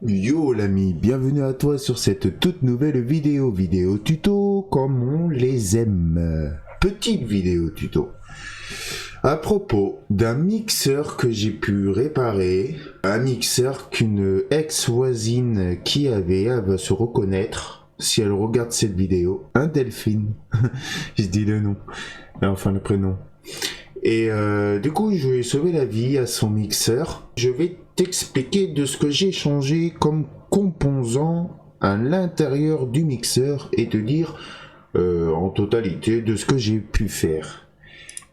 Yo l'ami, bienvenue à toi sur cette toute nouvelle vidéo tuto comme on les aime. Petite vidéo tuto. À propos d'un mixeur que j'ai pu réparer, un mixeur qu'une ex-voisine qui avait, elle va se reconnaître si elle regarde cette vidéo, un Delphine. Je dis le nom, enfin le prénom. Et du coup, je vais sauver la vie à son mixeur. Je vais t'expliquer de ce que j'ai changé comme composant à l'intérieur du mixeur et te dire en totalité de ce que j'ai pu faire.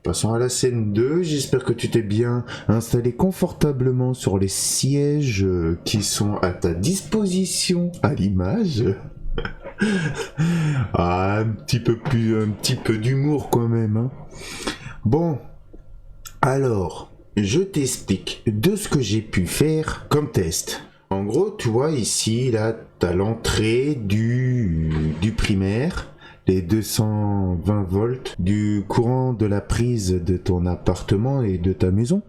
Passons à la scène 2, j'espère que tu t'es bien installé confortablement sur les sièges qui sont à ta disposition à l'image. Ah, un petit peu d'humour quand même, hein. Bon, alors, je t'explique de ce que j'ai pu faire comme test. En gros, tu vois ici, là, t'as l'entrée du primaire, les 220 volts du courant de la prise de ton appartement et de ta maison,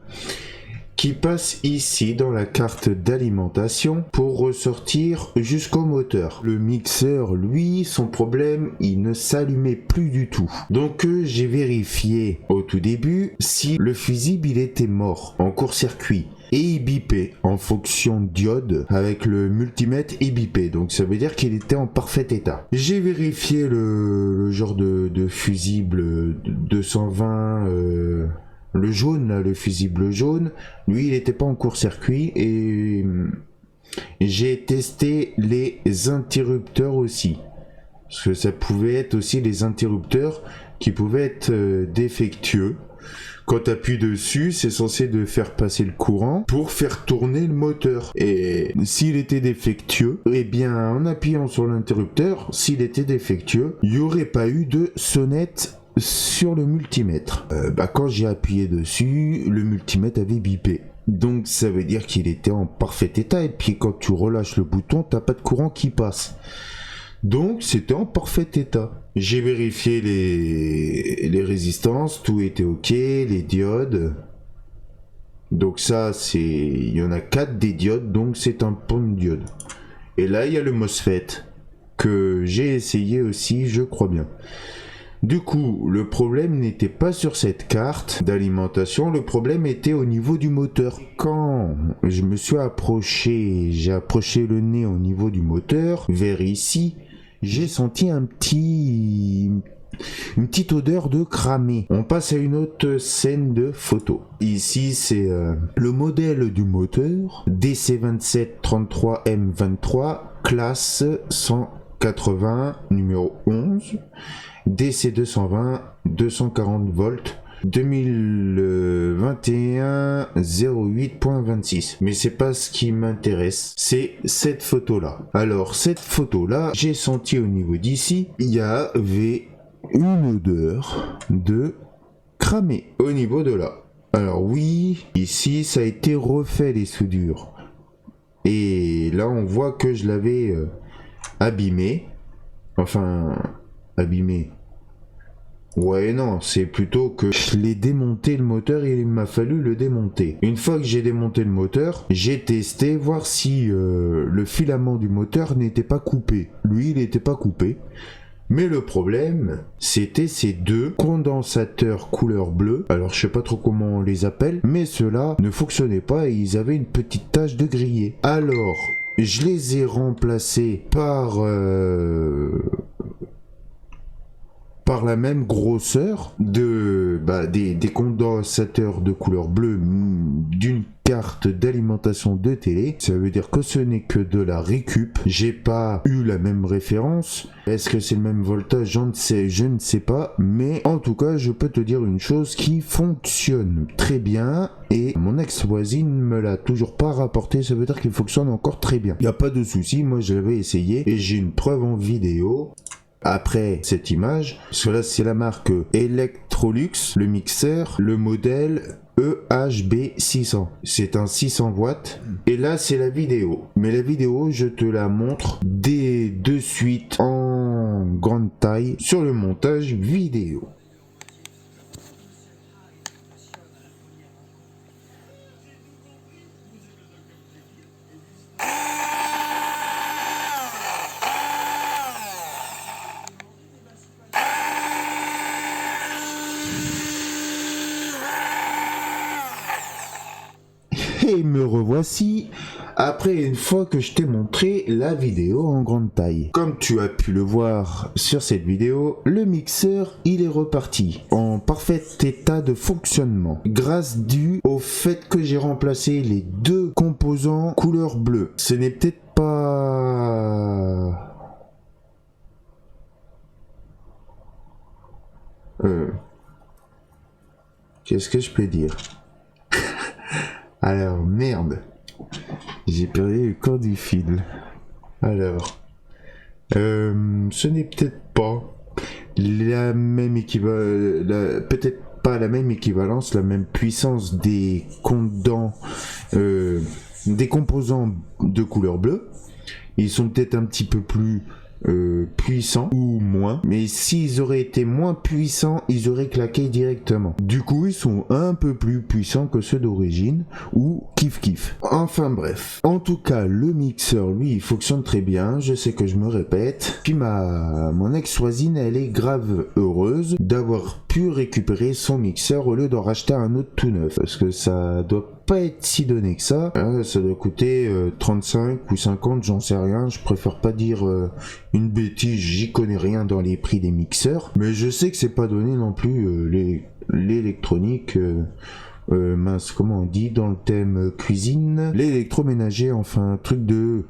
qui passe ici dans la carte d'alimentation pour ressortir jusqu'au moteur. Le mixeur, lui, son problème, il ne s'allumait plus du tout. Donc j'ai vérifié au tout début si le fusible il était mort en court-circuit. Et il bipait en fonction diode avec le multimètre il bipait. Donc ça veut dire qu'il était en parfait état. J'ai vérifié le genre de fusible 220... le jaune, là, le fusible jaune, lui, il n'était pas en court-circuit et j'ai testé les interrupteurs aussi. Parce que ça pouvait être aussi les interrupteurs qui pouvaient être défectueux. Quand tu appuies dessus, c'est censé de faire passer le courant pour faire tourner le moteur. Et s'il était défectueux, eh bien, en appuyant sur l'interrupteur, s'il était défectueux, il n'y aurait pas eu de sonnette sur le multimètre. Quand j'ai appuyé dessus, le multimètre avait bipé. Donc ça veut dire qu'il était en parfait état. Et puis quand tu relâches le bouton, t'as pas de courant qui passe. Donc c'était en parfait état. J'ai vérifié les résistances, tout était ok, les diodes. Donc ça c'est, il y en a 4 des diodes, donc c'est un pont de diode. Et là il y a le MOSFET que j'ai essayé aussi, je crois bien. Du coup, le problème n'était pas sur cette carte d'alimentation, le problème était au niveau du moteur. Quand je me suis approché, j'ai approché le nez au niveau du moteur, vers ici, j'ai senti une petite odeur de cramé. On passe à une autre scène de photo. Ici, c'est le modèle du moteur, DC2733M23, classe 180, numéro 11. DC220, 240 volts, 2021 08.26. Mais c'est pas ce qui m'intéresse, c'est cette photo là. Alors cette photo là, j'ai senti au niveau d'ici, il y avait une odeur de cramé au niveau de là. Alors oui, ici ça a été refait les soudures. Et là on voit que je l'avais abîmé. Enfin, abîmé. Ouais, non, c'est plutôt que je l'ai démonté le moteur et il m'a fallu le démonter. Une fois que j'ai démonté le moteur, j'ai testé voir si le filament du moteur n'était pas coupé. Lui, il n'était pas coupé. Mais le problème, c'était ces deux condensateurs couleur bleue. Alors, je sais pas trop comment on les appelle, mais ceux-là ne fonctionnaient pas et ils avaient une petite tache de grillé. Alors, je les ai remplacés par la même grosseur des condensateurs de couleur bleue d'une carte d'alimentation de télé. Ça veut dire que ce n'est que de la récup. J'ai pas eu la même référence. Est-ce que c'est le même voltage? Je ne sais pas. Mais en tout cas, je peux te dire une chose qui fonctionne très bien. Et mon ex-voisine me l'a toujours pas rapporté. Ça veut dire qu'il fonctionne encore très bien. Il n'y a pas de souci. Moi, je l'avais essayé et j'ai une preuve en vidéo. Après cette image, cela c'est la marque Electrolux, le mixeur, le modèle EHB600. C'est un 600 watts. Et là c'est la vidéo. Mais la vidéo, je te la montre de suite en grande taille sur le montage vidéo. Et me revoici après une fois que je t'ai montré la vidéo en grande taille. Comme tu as pu le voir sur cette vidéo, le mixeur il est reparti en parfait état de fonctionnement grâce dû au fait que j'ai remplacé les deux composants couleur bleue. Ce n'est peut-être pas... Qu'est-ce que je peux dire? Alors, merde. J'ai perdu le corps du fil. Alors, ce n'est peut-être pas la même peut-être pas la même équivalence, la même puissance des des composants de couleur bleue. Ils sont peut-être un petit peu plus puissants ou moins, mais s'ils auraient été moins puissants, ils auraient claqué directement. Du coup, ils sont un peu plus puissants que ceux d'origine ou kiff. Enfin bref. En tout cas, le mixeur, lui, il fonctionne très bien. Je sais que je me répète. Puis mon ex-voisine, elle est grave heureuse d'avoir pu récupérer son mixeur au lieu d'en racheter un autre tout neuf, parce que ça doit pas être si donné que ça. Ça doit coûter 35 ou 50, j'en sais rien. Je préfère pas dire une bêtise, j'y connais rien dans les prix des mixeurs, mais je sais que c'est pas donné non plus l'électronique. Mince, comment on dit dans le thème cuisine, l'électroménager, enfin un truc de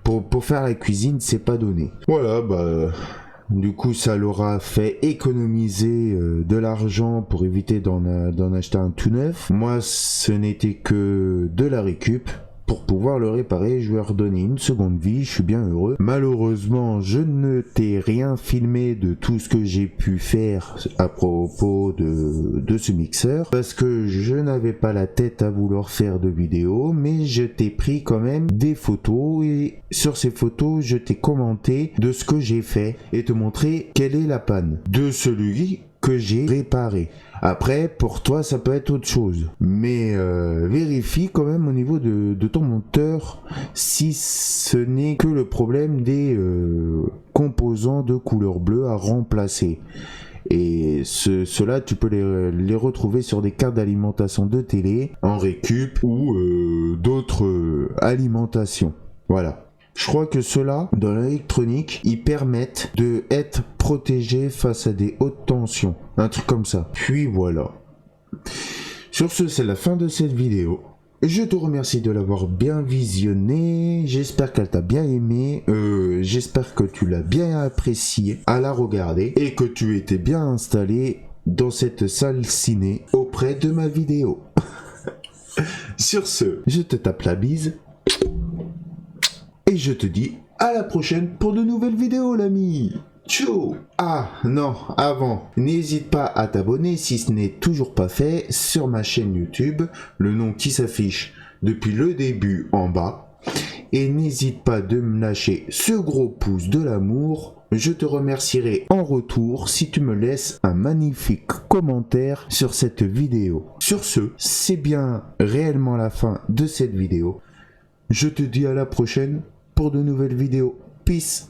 pour faire la cuisine, c'est pas donné. Voilà, bah du coup ça l'aura fait économiser de l'argent pour éviter d'en acheter un tout neuf. Moi ce n'était que de la récup. Pour pouvoir le réparer, je vais redonner une seconde vie, je suis bien heureux. Malheureusement, je ne t'ai rien filmé de tout ce que j'ai pu faire à propos de ce mixeur, parce que je n'avais pas la tête à vouloir faire de vidéo, mais je t'ai pris quand même des photos, et sur ces photos, je t'ai commenté de ce que j'ai fait, et te montrer quelle est la panne de celui que j'ai réparé. Après, pour toi, ça peut être autre chose. Mais vérifie quand même au niveau de ton monteur si ce n'est que le problème des composants de couleur bleue à remplacer. Et cela, tu peux les retrouver sur des cartes d'alimentation de télé, en récup ou d'autres alimentations. Voilà. Je crois que ceux-là, dans l'électronique, ils permettent de être protégés face à des hautes tensions. Un truc comme ça. Puis voilà. Sur ce, c'est la fin de cette vidéo. Je te remercie de l'avoir bien visionné. J'espère qu'elle t'a bien aimé. J'espère que tu l'as bien apprécié à la regarder. Et que tu étais bien installé dans cette salle ciné auprès de ma vidéo. Sur ce, je te tape la bise. Et je te dis à la prochaine pour de nouvelles vidéos, l'ami. Ciao. Ah non, avant, n'hésite pas à t'abonner si ce n'est toujours pas fait sur ma chaîne YouTube, le nom qui s'affiche depuis le début en bas. Et n'hésite pas de me lâcher ce gros pouce de l'amour. Je te remercierai en retour si tu me laisses un magnifique commentaire sur cette vidéo. Sur ce, c'est bien réellement la fin de cette vidéo. Je te dis à la prochaine pour de nouvelles vidéos. Peace.